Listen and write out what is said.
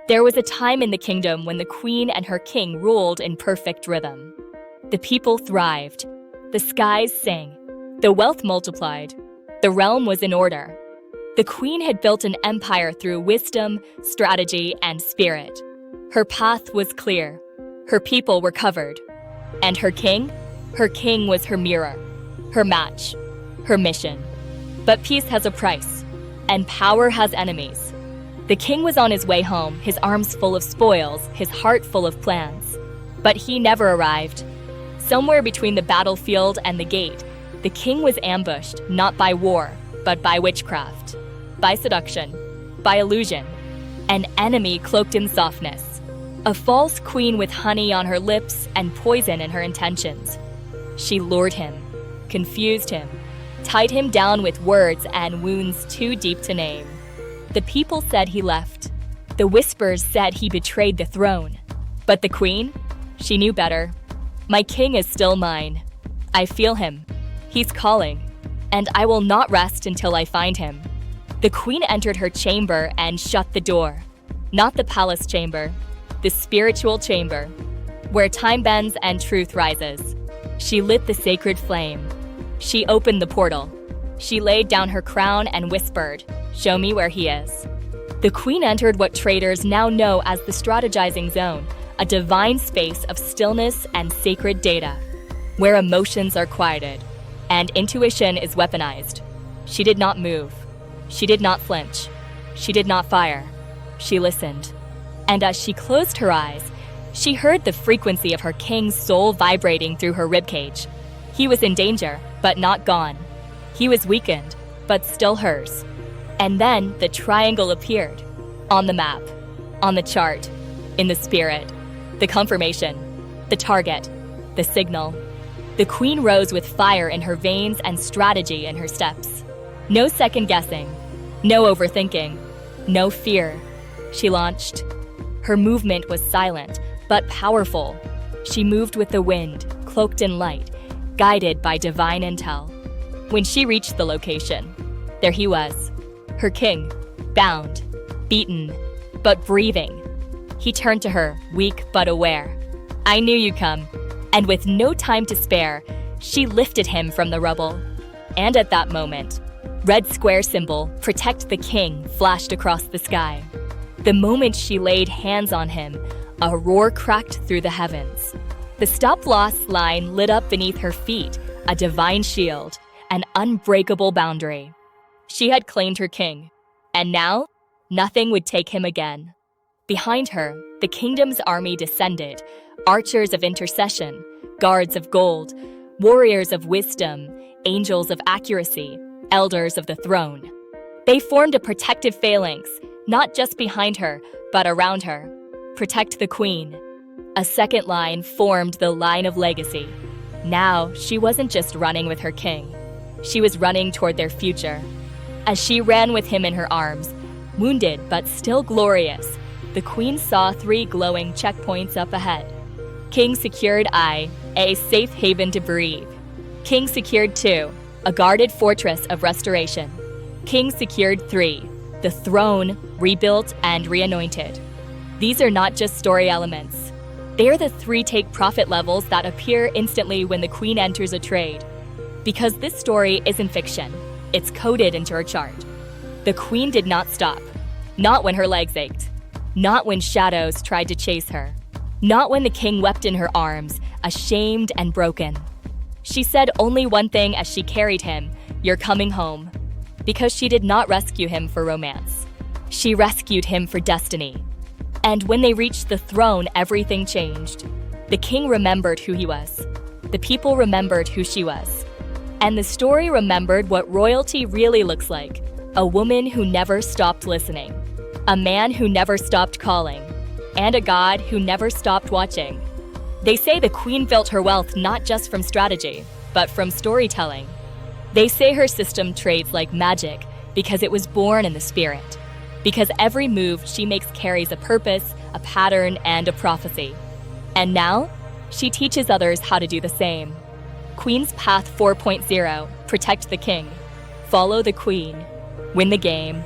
There was a time in the kingdom when the queen and her king ruled in perfect rhythm. The people thrived. The skies sang. The wealth multiplied. The realm was in order. The queen had built an empire through wisdom, strategy, and spirit. Her path was clear. Her people were covered. And her king? Her king was her mirror, her match, her mission. But peace has a price, and power has enemies. The king was on his way home, his arms full of spoils, his heart full of plans. But he never arrived. Somewhere between the battlefield and the gate, the king was ambushed, not by war, but by witchcraft, by seduction, by illusion, an enemy cloaked in softness, a false queen with honey on her lips and poison in her intentions. She lured him, confused him, tied him down with words and wounds too deep to name. The people said he left. The whispers said he betrayed the throne. But the queen? She knew better. My king is still mine. I feel him. He's calling. And I will not rest until I find him. The queen entered her chamber and shut the door. Not the palace chamber, the spiritual chamber, where time bends and truth rises. She lit the sacred flame. She opened the portal. She laid down her crown and whispered, "Show me where he is." The queen entered what traders now know as the strategizing zone, a divine space of stillness and sacred data, where emotions are quieted and intuition is weaponized. She did not move. She did not flinch. She did not fire. She listened. And as she closed her eyes, she heard the frequency of her king's soul vibrating through her ribcage. He was in danger, but not gone. He was weakened, but still hers. And then the triangle appeared. On the map, on the chart, in the spirit, the confirmation, the target, the signal. The queen rose with fire in her veins and strategy in her steps. No second guessing, no overthinking, no fear. She launched. Her movement was silent, but powerful. She moved with the wind, cloaked in light, guided by divine intel. When she reached the location, there he was, her king, bound, beaten, but breathing. He turned to her, weak but aware. "I knew you'd come." And with no time to spare, she lifted him from the rubble. And at that moment, red square symbol, "Protect the King," flashed across the sky. The moment she laid hands on him, a roar cracked through the heavens. The stop-loss line lit up beneath her feet, a divine shield, an unbreakable boundary. She had claimed her king, and now, nothing would take him again. Behind her, the kingdom's army descended, archers of intercession, guards of gold, warriors of wisdom, angels of accuracy, elders of the throne. They formed a protective phalanx, not just behind her, but around her. Protect the queen. A second line formed the line of legacy. Now, she wasn't just running with her king. She was running toward their future. As she ran with him in her arms, wounded but still glorious, the queen saw 3 glowing checkpoints up ahead. King secured I, a safe haven to breathe. King secured 2, a guarded fortress of restoration. King secured 3, the throne, rebuilt and reanointed. These are not just story elements. They are the 3 take profit levels that appear instantly when the queen enters a trade. Because this story isn't fiction, it's coded into her chart. The queen did not stop. Not when her legs ached. Not when shadows tried to chase her. Not when the king wept in her arms, ashamed and broken. She said only one thing as she carried him, "You're coming home." Because she did not rescue him for romance. She rescued him for destiny. And when they reached the throne, everything changed. The king remembered who he was. The people remembered who she was. And the story remembered what royalty really looks like. A woman who never stopped listening. A man who never stopped calling. And a God who never stopped watching. They say the queen built her wealth not just from strategy, but from storytelling. They say her system trades like magic because it was born in the spirit. Because every move she makes carries a purpose, a pattern, and a prophecy. And now, she teaches others how to do the same. Queen's Path 4.0, protect the king. Follow the queen. Win the game.